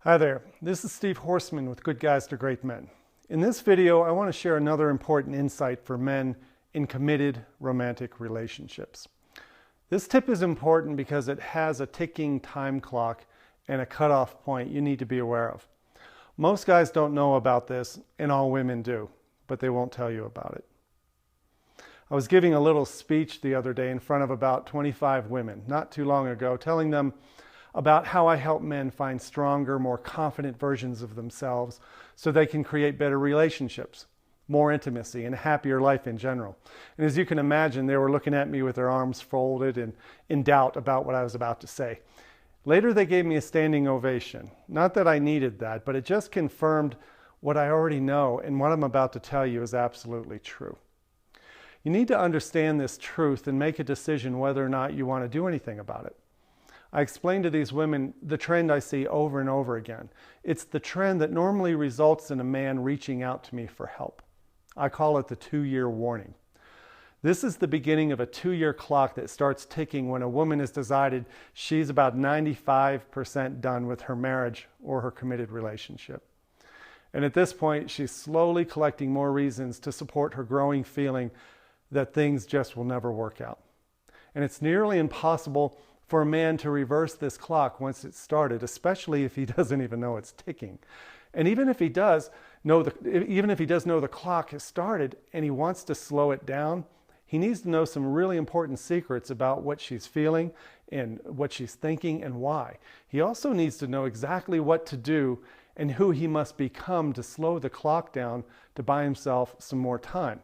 Hi there, this is Steve Horstman with Good Guys to Great Men. In this video, I want to share another important insight for men in committed romantic relationships. This tip is important because it has a ticking time clock and a cutoff point you need to be aware of. Most guys don't know about this, and all women do, but they won't tell you about it. I was giving a little speech the other day in front of about 25 women, not too long ago, telling them about how I help men find stronger, more confident versions of themselves so they can create better relationships, more intimacy, and a happier life in general. And as you can imagine, they were looking at me with their arms folded and in doubt about what I was about to say. Later, they gave me a standing ovation. Not that I needed that, but it just confirmed what I already know, and what I'm about to tell you is absolutely true. You need to understand this truth and make a decision whether or not you want to do anything about it. I explained to these women the trend I see over and over again. It's the trend that normally results in a man reaching out to me for help. I call it the 2-year warning. This is the beginning of a 2-year clock that starts ticking when a woman has decided she's about 95% done with her marriage or her committed relationship. And at this point, she's slowly collecting more reasons to support her growing feeling that things just will never work out. And it's nearly impossible for a man to reverse this clock once it's started, especially if he doesn't even know it's ticking. And even if he does know the clock has started and he wants to slow it down, he needs to know some really important secrets about what she's feeling and what she's thinking and why. He also needs to know exactly what to do and who he must become to slow the clock down to buy himself some more time.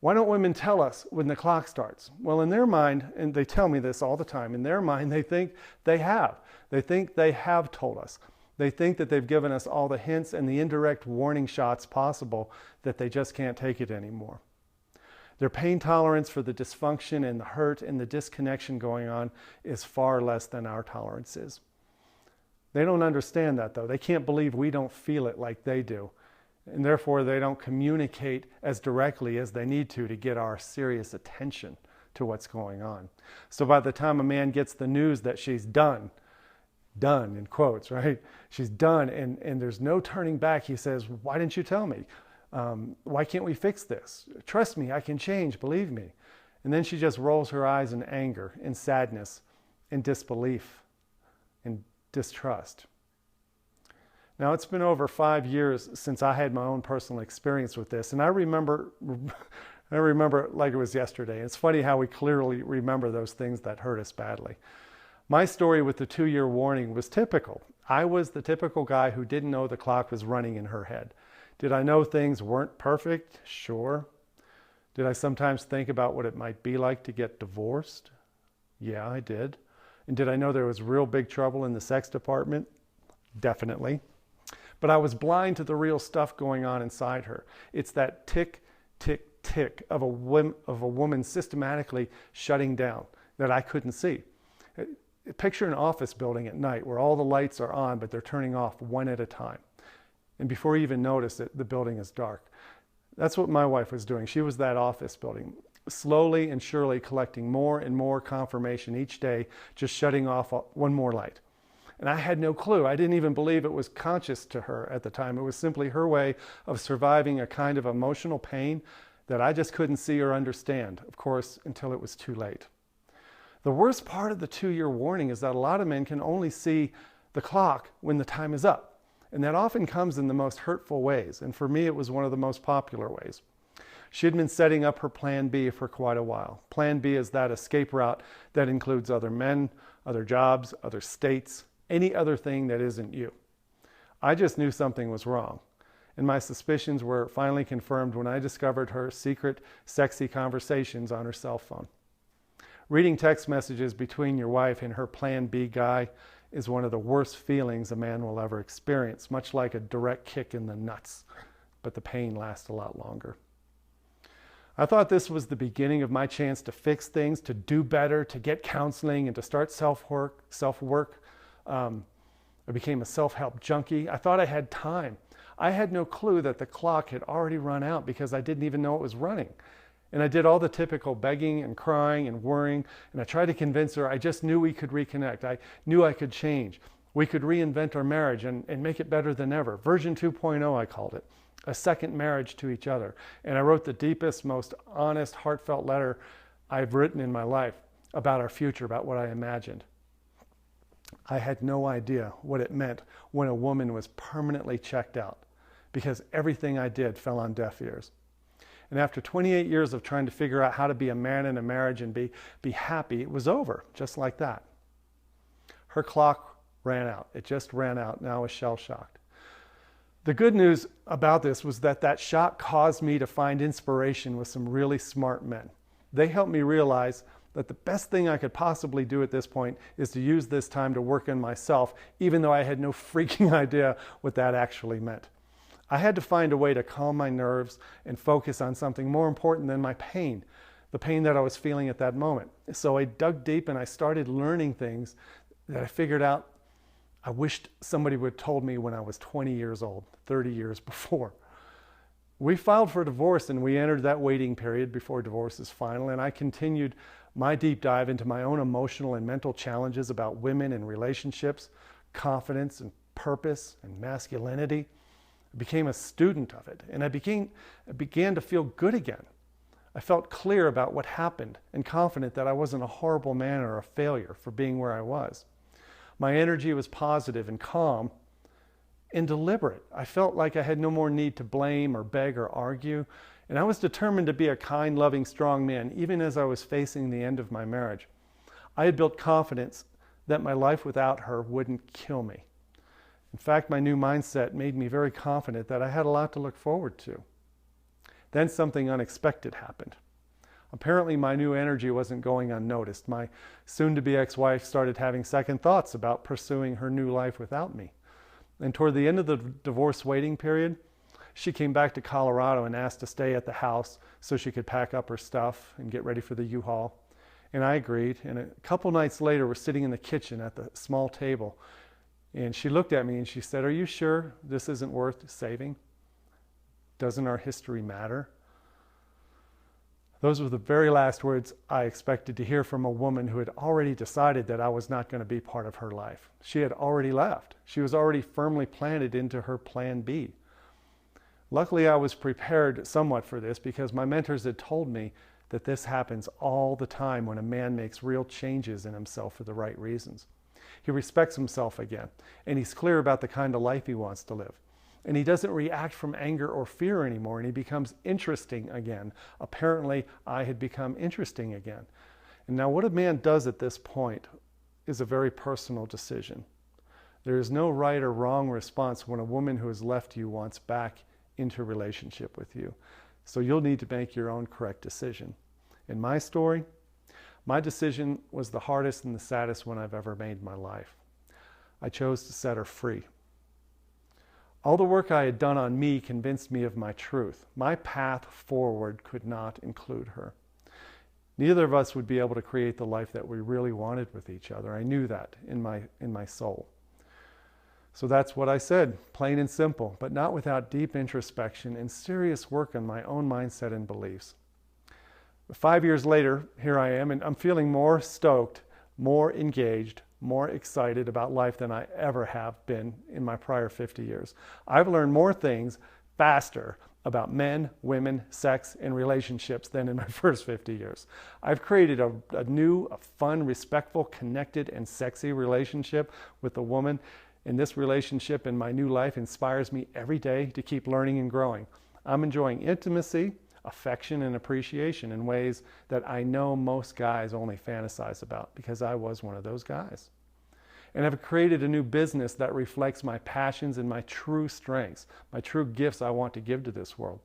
Why don't women tell us when the clock starts? Well, in their mind, and they tell me this all the time, in their mind they think they have. They think they have told us. They think that they've given us all the hints and the indirect warning shots possible that they just can't take it anymore. Their pain tolerance for the dysfunction and the hurt and the disconnection going on is far less than our tolerance is. They don't understand that though. They can't believe we don't feel it like they do. And therefore, they don't communicate as directly as they need to get our serious attention to what's going on. So by the time a man gets the news that she's done in quotes, right? She's done and there's no turning back, he says, why didn't you tell me? Why can't we fix this? Trust me, I can change, believe me. And then she just rolls her eyes in anger, in sadness, in disbelief, in distrust. Now, it's been over 5 years since I had my own personal experience with this, and I remember it like it was yesterday. It's funny how we clearly remember those things that hurt us badly. My story with the 2-year warning was typical. I was the typical guy who didn't know the clock was running in her head. Did I know things weren't perfect? Sure. Did I sometimes think about what it might be like to get divorced? Yeah, I did. And did I know there was real big trouble in the sex department? Definitely. But I was blind to the real stuff going on inside her. It's that tick, tick, tick of a woman systematically shutting down that I couldn't see. Picture an office building at night where all the lights are on, but they're turning off one at a time. And before you even notice it, the building is dark. That's what my wife was doing. She was that office building, slowly and surely collecting more and more confirmation each day, just shutting off one more light. And I had no clue. I didn't even believe it was conscious to her at the time. It was simply her way of surviving a kind of emotional pain that I just couldn't see or understand, of course, until it was too late. The worst part of the 2-year warning is that a lot of men can only see the clock when the time is up. And that often comes in the most hurtful ways. And for me, it was one of the most popular ways. She had been setting up her plan B for quite a while. Plan B is that escape route that includes other men, other jobs, other states, any other thing that isn't you. I just knew something was wrong. And my suspicions were finally confirmed when I discovered her secret, sexy conversations on her cell phone. Reading text messages between your wife and her Plan B guy is one of the worst feelings a man will ever experience, much like a direct kick in the nuts, but the pain lasts a lot longer. I thought this was the beginning of my chance to fix things, to do better, to get counseling, and to start self-work. I became a self-help junkie. I thought I had time. I had no clue that the clock had already run out because I didn't even know it was running. And I did all the typical begging and crying and worrying, and I tried to convince her I just knew we could reconnect. I knew I could change. We could reinvent our marriage and make it better than ever. Version 2.0, I called it. A second marriage to each other. And I wrote the deepest, most honest, heartfelt letter I've written in my life about our future, about what I imagined. I had no idea what it meant when a woman was permanently checked out, because everything I did fell on deaf ears. And after 28 years of trying to figure out how to be a man in a marriage and be happy, it was over, just like that. Her clock ran out. It just ran out, and I was shell-shocked. The good news about this was that shock caused me to find inspiration with some really smart men. They helped me realize that the best thing I could possibly do at this point is to use this time to work on myself, even though I had no freaking idea what that actually meant. I had to find a way to calm my nerves and focus on something more important than my pain, the pain that I was feeling at that moment. So I dug deep and I started learning things that I figured out I wished somebody would have told me when I was 20 years old, 30 years before. We filed for divorce and we entered that waiting period before divorce is final, and I continued my deep dive into my own emotional and mental challenges about women and relationships, confidence and purpose and masculinity. I became a student of it, and I began to feel good again. I felt clear about what happened and confident that I wasn't a horrible man or a failure for being where I was. My energy was positive and calm and deliberate. I felt like I had no more need to blame or beg or argue. And I was determined to be a kind, loving, strong man, even as I was facing the end of my marriage. I had built confidence that my life without her wouldn't kill me. In fact, my new mindset made me very confident that I had a lot to look forward to. Then something unexpected happened. Apparently, my new energy wasn't going unnoticed. My soon-to-be ex-wife started having second thoughts about pursuing her new life without me. And toward the end of the divorce waiting period, she came back to Colorado and asked to stay at the house so she could pack up her stuff and get ready for the U-Haul. And I agreed. And a couple nights later, we're sitting in the kitchen at the small table. And she looked at me and she said, "Are you sure this isn't worth saving? Doesn't our history matter?" Those were the very last words I expected to hear from a woman who had already decided that I was not going to be part of her life. She had already left. She was already firmly planted into her plan B. Luckily, I was prepared somewhat for this because my mentors had told me that this happens all the time when a man makes real changes in himself for the right reasons. He respects himself again, and he's clear about the kind of life he wants to live. And he doesn't react from anger or fear anymore, and he becomes interesting again. Apparently, I had become interesting again. And now what a man does at this point is a very personal decision. There is no right or wrong response when a woman who has left you wants back into a relationship with you. So you'll need to make your own correct decision. In my story, my decision was the hardest and the saddest one I've ever made in my life. I chose to set her free. All the work I had done on me convinced me of my truth. My path forward could not include her. Neither of us would be able to create the life that we really wanted with each other. I knew that in my soul. So that's what I said, plain and simple, but not without deep introspection and serious work on my own mindset and beliefs. 5 years later, here I am, and I'm feeling more stoked, more engaged, more excited about life than I ever have been in my prior 50 years. I've learned more things faster about men, women, sex, and relationships than in my first 50 years. I've created a new, fun, respectful, connected, and sexy relationship with a woman. And this relationship in my new life inspires me every day to keep learning and growing. I'm enjoying intimacy, affection, and appreciation in ways that I know most guys only fantasize about, because I was one of those guys. And I've created a new business that reflects my passions and my true strengths, my true gifts I want to give to this world.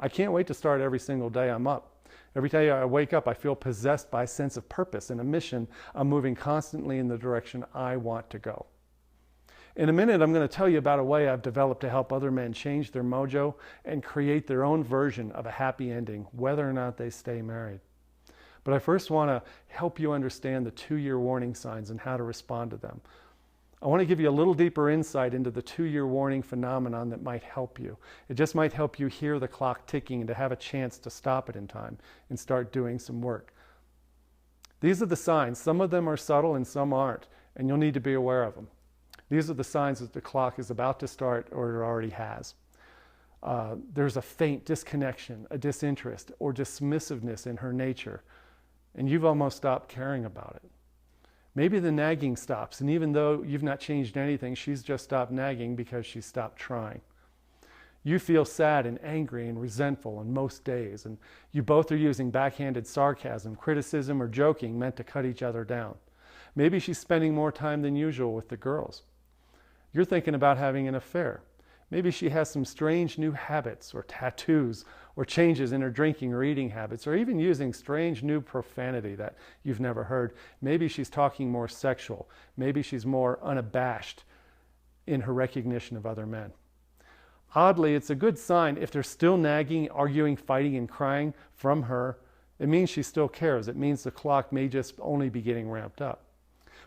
I can't wait to start every single day I'm up. Every day I wake up, I feel possessed by a sense of purpose and a mission. I'm moving constantly in the direction I want to go. In a minute, I'm going to tell you about a way I've developed to help other men change their mojo and create their own version of a happy ending, whether or not they stay married. But I first want to help you understand the 2-year warning signs and how to respond to them. I want to give you a little deeper insight into the 2-year warning phenomenon that might help you. It just might help you hear the clock ticking and to have a chance to stop it in time and start doing some work. These are the signs. Some of them are subtle and some aren't, and you'll need to be aware of them. These are the signs that the clock is about to start or it already has. There's a faint disconnection, a disinterest, or dismissiveness in her nature, and you've almost stopped caring about it. Maybe the nagging stops, and even though you've not changed anything, she's just stopped nagging because she stopped trying. You feel sad and angry and resentful on most days, and you both are using backhanded sarcasm, criticism, or joking meant to cut each other down. Maybe she's spending more time than usual with the girls. You're thinking about having an affair. Maybe she has some strange new habits or tattoos or changes in her drinking or eating habits, or even using strange new profanity that you've never heard. Maybe she's talking more sexual. Maybe she's more unabashed in her recognition of other men. Oddly, it's a good sign if they're still nagging, arguing, fighting, and crying from her. It means she still cares. It means the clock may just only be getting ramped up.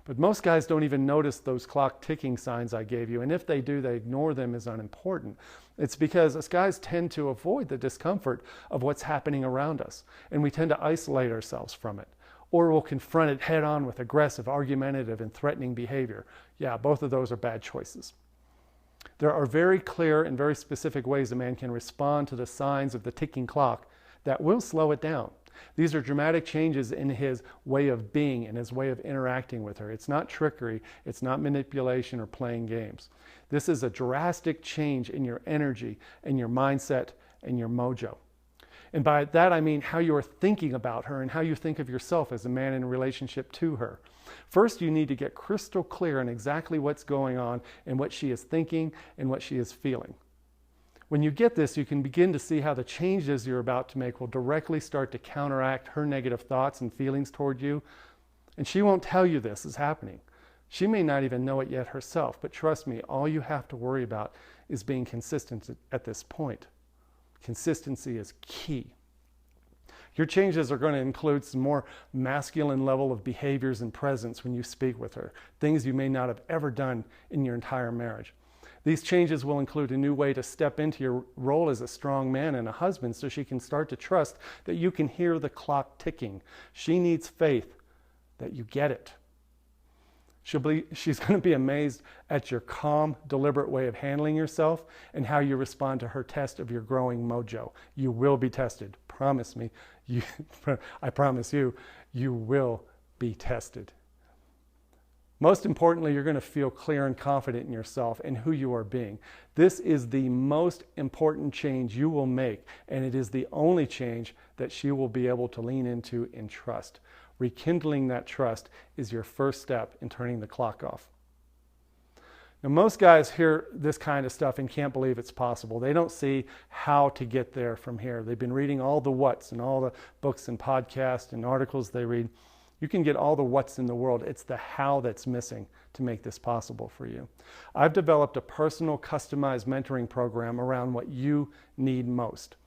But most guys don't even notice those clock ticking signs I gave you, and if they do, they ignore them as unimportant. It's because us guys tend to avoid the discomfort of what's happening around us, and we tend to isolate ourselves from it. Or we'll confront it head on with aggressive, argumentative, and threatening behavior. Yeah, both of those are bad choices. There are very clear and very specific ways a man can respond to the signs of the ticking clock that will slow it down. These are dramatic changes in his way of being and his way of interacting with her. It's not trickery, it's not manipulation or playing games. This is a drastic change in your energy and your mindset and your mojo. And by that I mean how you are thinking about her and how you think of yourself as a man in relationship to her. First, you need to get crystal clear on exactly what's going on and what she is thinking and what she is feeling. When you get this, you can begin to see how the changes you're about to make will directly start to counteract her negative thoughts and feelings toward you. And she won't tell you this is happening. She may not even know it yet herself, but trust me, all you have to worry about is being consistent at this point. Consistency is key. Your changes are going to include some more masculine level of behaviors and presence when you speak with her, things you may not have ever done in your entire marriage. These changes will include a new way to step into your role as a strong man and a husband so she can start to trust that you can hear the clock ticking. She needs faith that you get it. She's going to be amazed at your calm, deliberate way of handling yourself and how you respond to her test of your growing mojo. You will be tested. Promise me. I promise you, you will be tested. Most importantly, you're going to feel clear and confident in yourself and who you are being. This is the most important change you will make, and it is the only change that she will be able to lean into and trust. Rekindling that trust is your first step in turning the clock off. Now, most guys hear this kind of stuff and can't believe it's possible. They don't see how to get there from here. They've been reading all the whats and all the books and podcasts and articles they read. You can get all the what's in the world. It's the how that's missing to make this possible for you. I've developed a personal, customized mentoring program around what you need most.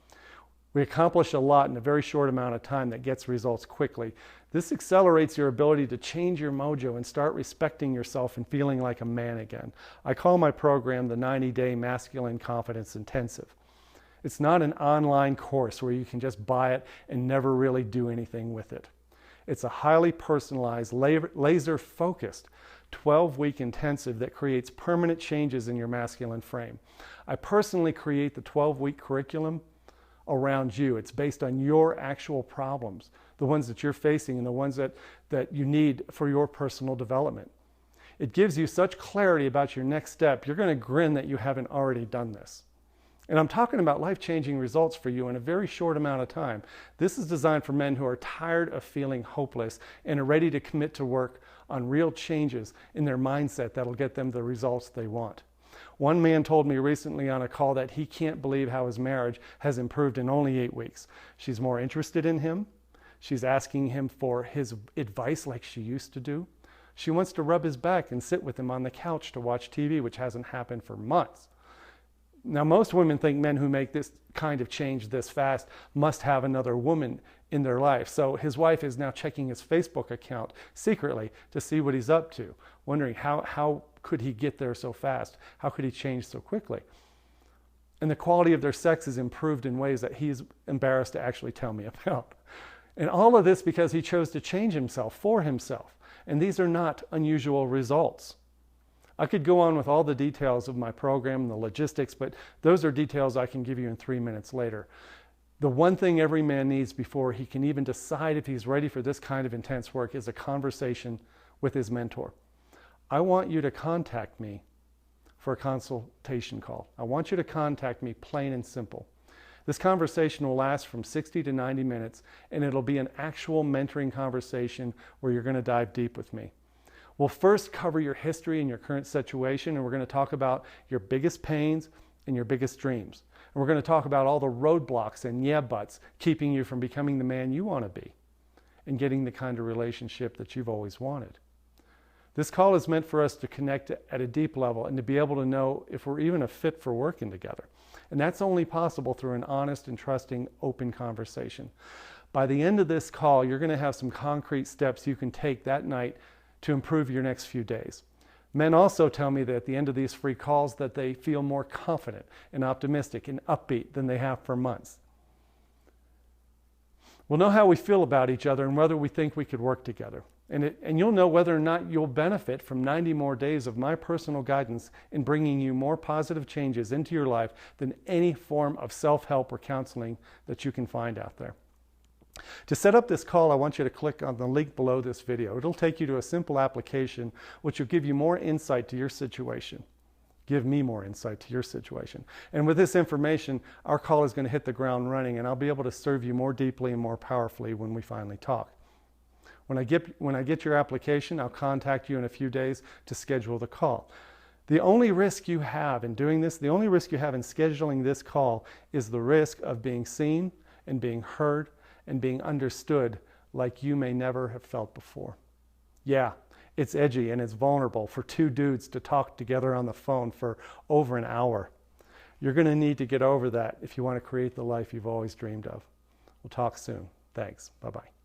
We accomplish a lot in a very short amount of time that gets results quickly. This accelerates your ability to change your mojo and start respecting yourself and feeling like a man again. I call my program the 90-Day Masculine Confidence Intensive. It's not an online course where you can just buy it and never really do anything with it. It's a highly personalized, laser-focused 12-week intensive that creates permanent changes in your masculine frame. I personally create the 12-week curriculum around you. It's based on your actual problems, the ones that you're facing and the ones that you need for your personal development. It gives you such clarity about your next step, you're going to grin that you haven't already done this. And I'm talking about life-changing results for you in a very short amount of time. This is designed for men who are tired of feeling hopeless and are ready to commit to work on real changes in their mindset that'll get them the results they want. One man told me recently on a call that he can't believe how his marriage has improved in only 8 weeks. She's more interested in him. She's asking him for his advice like she used to do. She wants to rub his back and sit with him on the couch to watch TV, which hasn't happened for months. Now, most women think men who make this kind of change this fast must have another woman in their life. So his wife is now checking his Facebook account secretly to see what he's up to, wondering how could he get there so fast? How could he change so quickly? And the quality of their sex is improved in ways that he's embarrassed to actually tell me about. And all of this because he chose to change himself for himself. And these are not unusual results. I could go on with all the details of my program and the logistics, but those are details I can give you in 3 minutes later. The one thing every man needs before he can even decide if he's ready for this kind of intense work is a conversation with his mentor. I want you to contact me for a consultation call. I want you to contact me, plain and simple. This conversation will last from 60 to 90 minutes, and it'll be an actual mentoring conversation where you're going to dive deep with me. We'll first cover your history and your current situation, and we're going to talk about your biggest pains and your biggest dreams. And we're going to talk about all the roadblocks and yeah buts keeping you from becoming the man you want to be and getting the kind of relationship that you've always wanted. This call is meant for us to connect at a deep level and to be able to know if we're even a fit for working together. And that's only possible through an honest and trusting, open conversation. By the end of this call, you're going to have some concrete steps you can take that night to improve your next few days. Men also tell me that at the end of these free calls that they feel more confident and optimistic and upbeat than they have for months. We'll know how we feel about each other and whether we think we could work together. And you'll know whether or not you'll benefit from 90 more days of my personal guidance in bringing you more positive changes into your life than any form of self-help or counseling that you can find out there. To set up this call, I want you to click on the link below this video. It'll take you to a simple application which will give you more insight to your situation. Give me more insight to your situation. And with this information, our call is going to hit the ground running, and I'll be able to serve you more deeply and more powerfully when we finally talk. When I get your application, I'll contact you in a few days to schedule the call. The only risk you have in doing this, the only risk you have in scheduling this call is the risk of being seen and being heard and being understood like you may never have felt before. Yeah, it's edgy and it's vulnerable for two dudes to talk together on the phone for over an hour. You're going to need to get over that if you want to create the life you've always dreamed of. We'll talk soon. Thanks. Bye-bye.